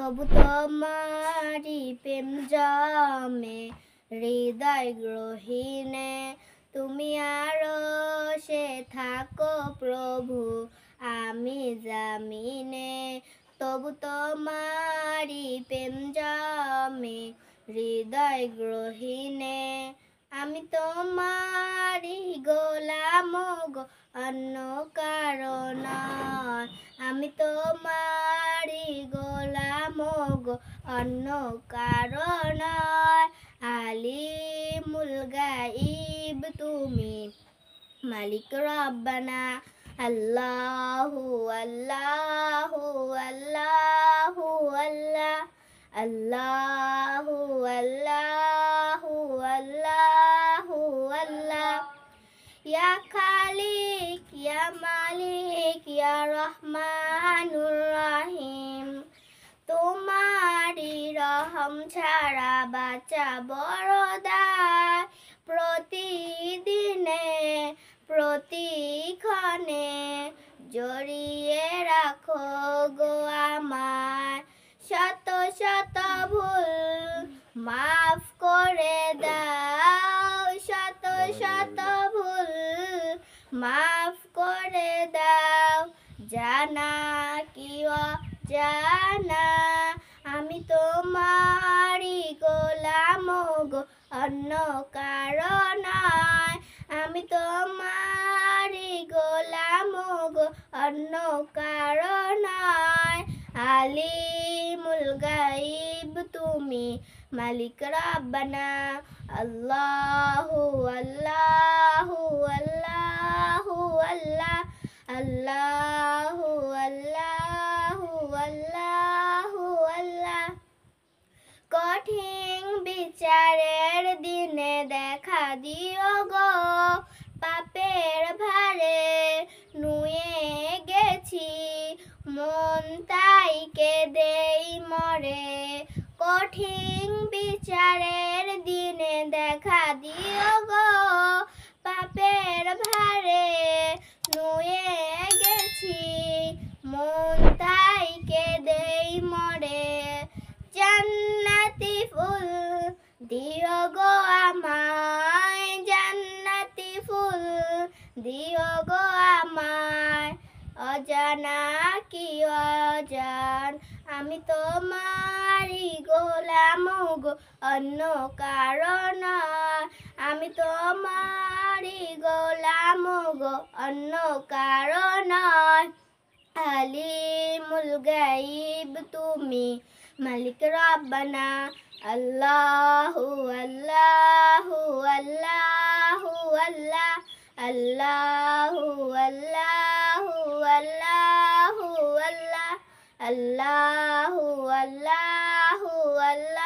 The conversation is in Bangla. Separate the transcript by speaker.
Speaker 1: তবু তোমারি প্রেম জমে হৃদয় গ্রহীনে। তুমি আরো সে থাকো প্রভু, আমি জামিনে। তবু তোমারি প্রেম জমে হৃদয় গ্রহীনে। আমি তোমারি গোলাম গো, অন্য কারো নয়। আমি তোমারি গোলাম গো, অন্য কারো নয়। আলিমুল গাইব তুমি, মালিক রব্বানা। আল্লাহু আল্লাহু আল্লাহু আল্লাহ, আল্লাহু আল্লাহু আল্লাহু আল্লাহ। ইয়া খালিক ইয়া মালিক ইয়া রহমানুর রহিম। তোমারি রহম ছাড়া বাঁচা বড় দায়। প্রতিদিনে প্রতিক্ষণে জড়িয়ে রাখো গো আমায়। শত শত ভুল মাফ করে দাও, শত শত ভুল মাফ করে দাও। জানা কি অজানা, আমি তোমারি গোলাম গো, অন্য কারো নয়। আমি তোমারি গোলাম গো, অন্য কারো নয়। আলিমুল গাইব তুমি, মালিক রব্বানা। আল্লাহু আল্লাহু আল্লাহু আল্লাহ, আল্লাহু আল্লাহু আল্লাহু আল্লাহ। কঠিন বিচারের দিনে দেখা দিও গো, পাপের ভারে নুয়ে গেছি মন, তাই কেঁদেই মরে। কঠিন বিচারের দিনে দেখা দিও গো, পাপের ভারে নুয়ে গেছি মন, তাই কেঁদেই মরে। জান্নাতি ফুল দিও গো আমায়, জান্নাতি ফুল দিও গো আমায়। অজানা কি অজান, আমি তোমারি গোলাম গো, অন্য কারো নয়। আমি তোমারি গোলাম গো, অন্য কারো নয়। আলিমুল গাইব তুমি, মালিক রব্বানা। আল্লাহু আল্লাহু আল্লাহু আল্লাহ, আল্লাহু আল্লাহু আল্লাহু আল্লাহ, আল্লাহু আল্লাহু আল্লাহ।